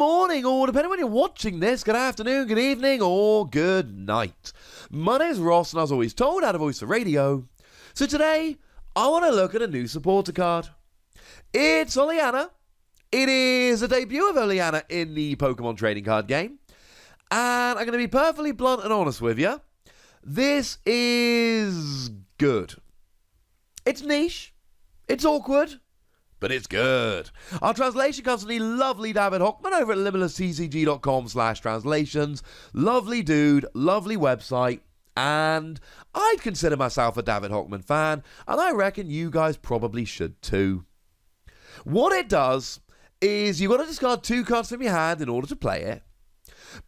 morning, or depending on when you're watching this, good afternoon, good evening, or good night. My name's Ross, and as always told, out of Voice for Radio. So today, I want to look at a new supporter card. It's Olena. It is a debut of Olena in the Pokemon trading card game. And I'm going to be perfectly blunt and honest with you. This is good. It's niche. It's awkward. But it's good. Our translation comes from the lovely David Hockman over at limitlesstcg.com/translations. Lovely dude, lovely website, and I'd consider myself a David Hockman fan, and I reckon you guys probably should too. What it does is you've got to discard 2 cards from your hand in order to play it,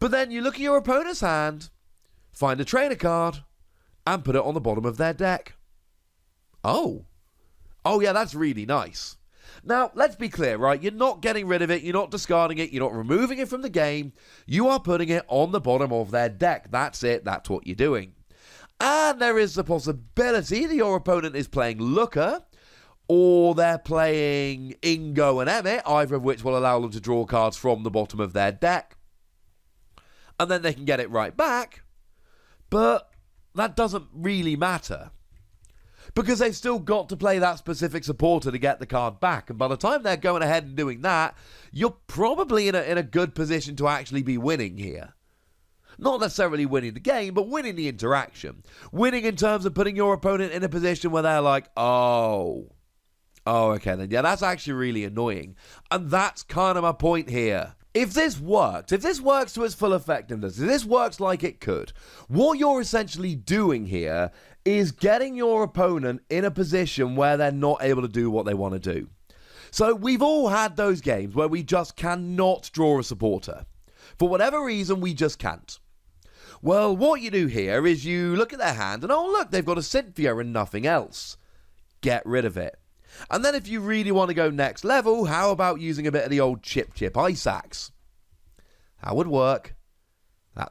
but then you look at your opponent's hand, find a trainer card, and put it on the bottom of their deck. Oh yeah, that's really nice. Now, let's be clear, right? You're not getting rid of it, you're not discarding it, you're not removing it from the game. You are putting it on the bottom of their deck. That's it, that's what you're doing. And there is the possibility that your opponent is playing Looker, or they're playing Ingo and Emmett, either of which will allow them to draw cards from the bottom of their deck. And then they can get it right back. But that doesn't really matter, because they've still got to play that specific supporter to get the card back. And by the time they're going ahead and doing that, you're probably in a good position to actually be winning here. Not necessarily winning the game, but winning the interaction. Winning in terms of putting your opponent in a position where they're like, oh, okay then. Yeah, that's actually really annoying. And that's kind of my point here. If this works to its full effectiveness, if this works like it could, what you're essentially doing here is getting your opponent in a position where they're not able to do what they want to do. So we've all had those games where we just cannot draw a supporter. For whatever reason, we just can't. Well, what you do here is you look at their hand and, oh look, they've got a Cynthia and nothing else. Get rid of it. And then if you really want to go next level, how about using a bit of the old Chip Ice Axe? That would work.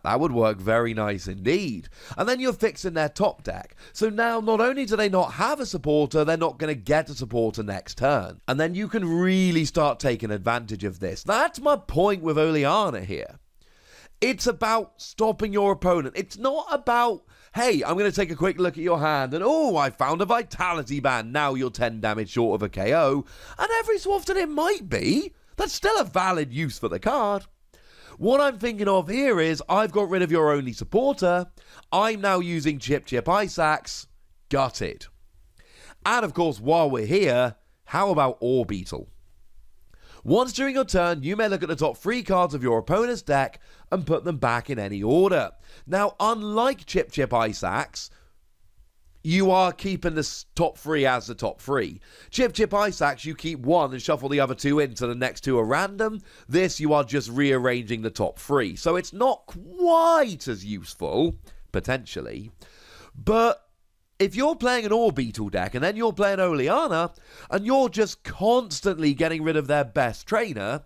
That would work very nice indeed. And then you're fixing their top deck. So now not only do they not have a supporter, they're not going to get a supporter next turn. And then you can really start taking advantage of this. That's my point with Olena here. It's about stopping your opponent. It's not about, hey, I'm going to take a quick look at your hand and, oh, I found a Vitality Band. Now you're 10 damage short of a KO. And every so often it might be. That's still a valid use for the card. What I'm thinking of here is I've got rid of your only supporter. I'm now using Chip Ice Axe. Gutted. And of course, while we're here, how about Orbeetle? Once during your turn, you may look at the top 3 cards of your opponent's deck and put them back in any order. Now, unlike Chip Ice Axe, you are keeping the top 3 as the top 3. Chip Ice Axe, you keep 1 and shuffle the other 2 in, so the next 2 are random. This, you are just rearranging the top 3. So it's not quite as useful, potentially. But if you're playing an Orbeetle deck and then you're playing Olena, and you're just constantly getting rid of their best trainer,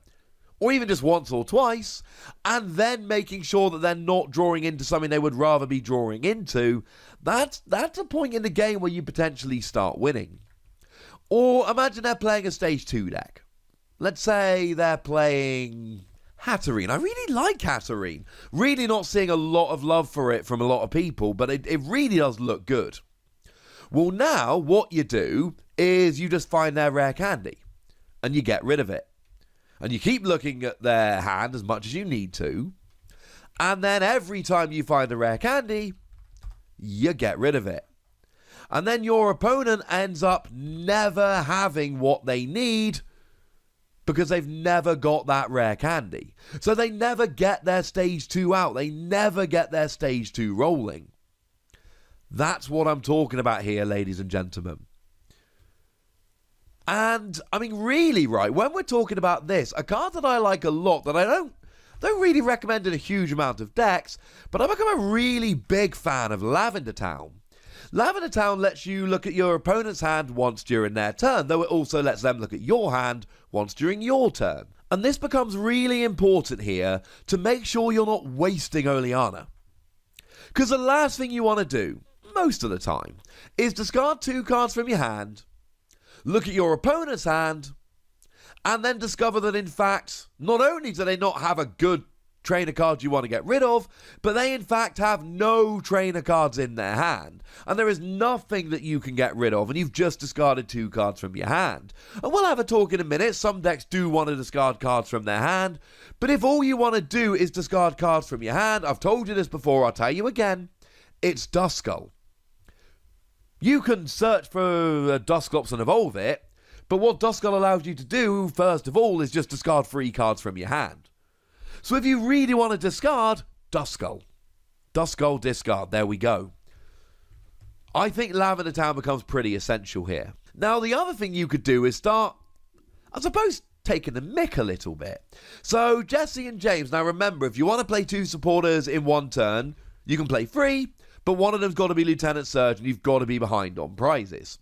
or even just once or twice, and then making sure that they're not drawing into something they would rather be drawing into, that's a point in the game where you potentially start winning. Or imagine they're playing a Stage 2 deck. Let's say they're playing Hatterene. I really like Hatterene. Really not seeing a lot of love for it from a lot of people, but it really does look good. Well, now what you do is you just find their rare candy, and you get rid of it. And you keep looking at their hand as much as you need to. And then every time you find a rare candy, you get rid of it. And then your opponent ends up never having what they need because they've never got that rare candy. So they never get their Stage 2 out. They never get their Stage 2 rolling. That's what I'm talking about here, ladies and gentlemen. And, I mean, really, right, when we're talking about this, a card that I like a lot, that I don't really recommend in a huge amount of decks, but I've become a really big fan of Lavender Town. Lavender Town lets you look at your opponent's hand once during their turn, though it also lets them look at your hand once during your turn. And this becomes really important here to make sure you're not wasting Olena. Because the last thing you want to do, most of the time, is discard 2 cards from your hand, look at your opponent's hand, and then discover that in fact, not only do they not have a good trainer card you want to get rid of, but they in fact have no trainer cards in their hand, and there is nothing that you can get rid of, and you've just discarded 2 cards from your hand. And we'll have a talk in a minute. Some decks do want to discard cards from their hand, but if all you want to do is discard cards from your hand, I've told you this before, I'll tell you again, it's Duskull. You can search for Dusclops and evolve it, but what Duskull allows you to do, first of all, is just discard 3 cards from your hand. So if you really want to discard, Duskull. Duskull, discard. There we go. I think Lavender Town becomes pretty essential here. Now, the other thing you could do is start, I suppose, taking the mick a little bit. So, Jesse and James, now remember, if you want to play 2 supporters in one turn, you can play 3, but one of them's got to be Lieutenant Surge, and you've got to be behind on prizes.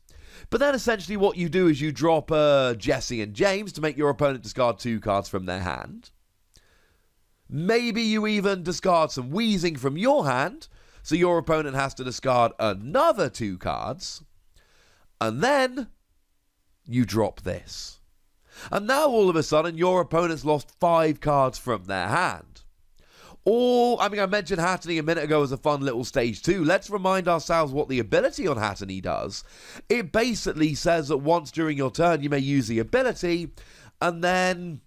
But then essentially what you do is you drop Jesse and James to make your opponent discard 2 cards from their hand. Maybe you even discard some Wheezing from your hand, so your opponent has to discard another 2 cards. And then you drop this. And now all of a sudden your opponent's lost 5 cards from their hand. Or, I mentioned Hattony a minute ago as a fun little stage 2. Let's remind ourselves what the ability on Hattony does. It basically says that once during your turn you may use the ability, and then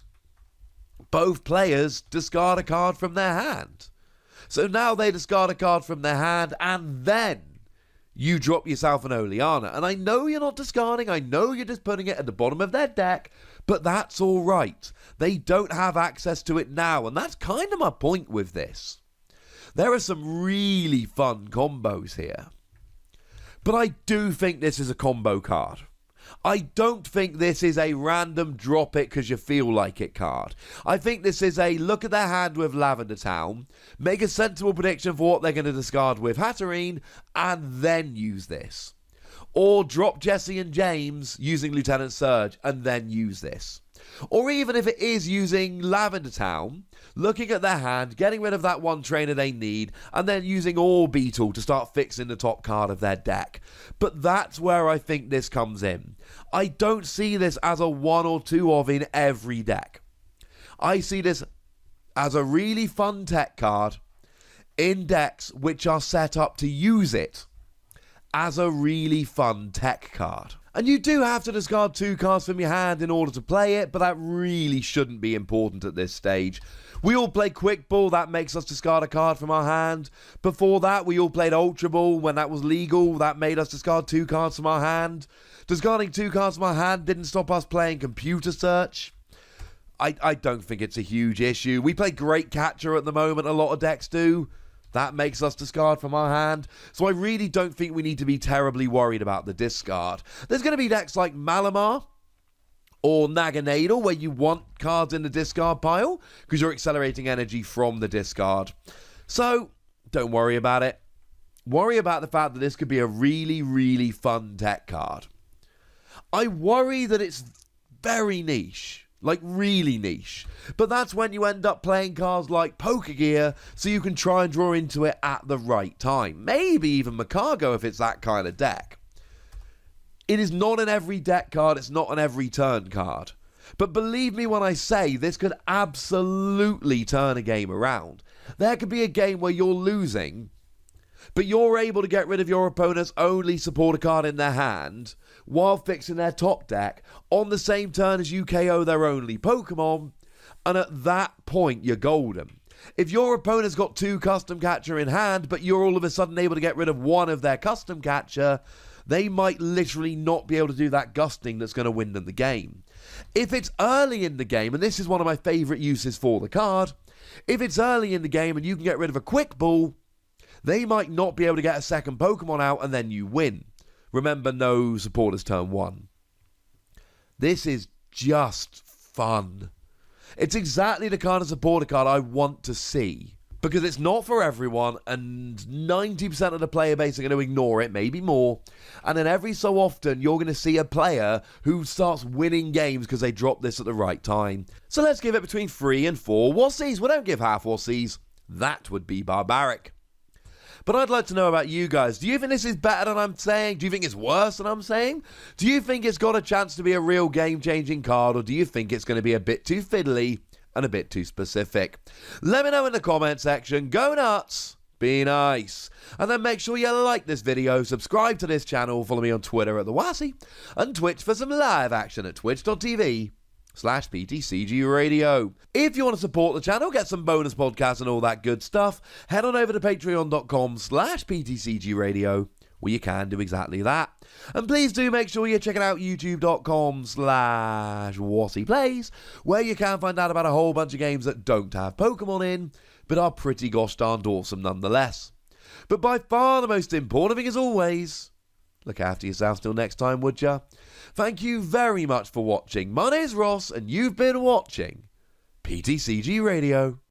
both players discard a card from their hand. So now they discard a card from their hand, and then you drop yourself an Olena. And I know you're not discarding, I know you're just putting it at the bottom of their deck, but that's all right. They don't have access to it now, and that's kind of my point with this. There are some really fun combos here, but I do think this is a combo card. I don't think this is a random drop it because you feel like it card. I think this is a look at their hand with Lavender Town, make a sensible prediction for what they're going to discard with Hatterene, and then use this. Or drop Jesse and James using Lieutenant Surge and then use this. Or even if it is using Lavender Town, looking at their hand, getting rid of that one trainer they need, and then using Ore Beetle to start fixing the top card of their deck. But that's where I think this comes in. I don't see this as a 1 or 2 of in every deck. I see this as a really fun tech card in decks which are set up to use it as a really fun tech card. And you do have to discard 2 cards from your hand in order to play it, but that really shouldn't be important at this stage. We all play Quick Ball, that makes us discard a card from our hand. Before that, we all played Ultra Ball when that was legal, that made us discard 2 cards from our hand. Discarding 2 cards from our hand didn't stop us playing Computer Search. I don't think it's a huge issue. We play Great Catcher at the moment, a lot of decks do. That makes us discard from our hand. So I really don't think we need to be terribly worried about the discard. There's going to be decks like Malamar or Naganadel where you want cards in the discard pile because you're accelerating energy from the discard. So don't worry about it. Worry about the fact that this could be a really, really fun tech card. I worry that it's very niche. Like, really niche. But that's when you end up playing cards like Poker Gear, so you can try and draw into it at the right time. Maybe even Macargo if it's that kind of deck. It is not an every deck card, it's not an every turn card. But believe me when I say, this could absolutely turn a game around. There could be a game where you're losing, but you're able to get rid of your opponent's only supporter card in their hand while fixing their top deck on the same turn as you KO their only Pokemon, and at that point you're golden. If your opponent's got 2 Custom Catcher in hand, but you're all of a sudden able to get rid of one of their Custom Catcher, they might literally not be able to do that gusting that's going to win them the game. If it's early in the game, and this is one of my favourite uses for the card, if it's early in the game and you can get rid of a Quick Ball, they might not be able to get a second Pokemon out and then you win. Remember, no supporters turn 1. This is just fun. It's exactly the kind of supporter card I want to see. Because it's not for everyone, and 90% of the player base are going to ignore it, maybe more. And then every so often, you're going to see a player who starts winning games because they drop this at the right time. So let's give it between 3 and 4 Wassies. We don't give half Wassies. That would be barbaric. But I'd like to know about you guys. Do you think this is better than I'm saying? Do you think it's worse than I'm saying? Do you think it's got a chance to be a real game-changing card, or do you think it's going to be a bit too fiddly and a bit too specific? Let me know in the comment section. Go nuts! Be nice. And then make sure you like this video, subscribe to this channel, follow me on Twitter at The Wassy, and Twitch for some live action at twitch.tv/PTCGRadio. If you want to support the channel, get some bonus podcasts and all that good stuff, head on over to patreon.com/PTCGRadio, where you can do exactly that. And please do make sure you're checking out youtube.com/WassyPlays, where you can find out about a whole bunch of games that don't have Pokemon in, but are pretty gosh darned awesome nonetheless. But by far the most important thing as always, look after yourselves till next time, would ya? Thank you very much for watching. My name's Ross, and you've been watching PTCG Radio.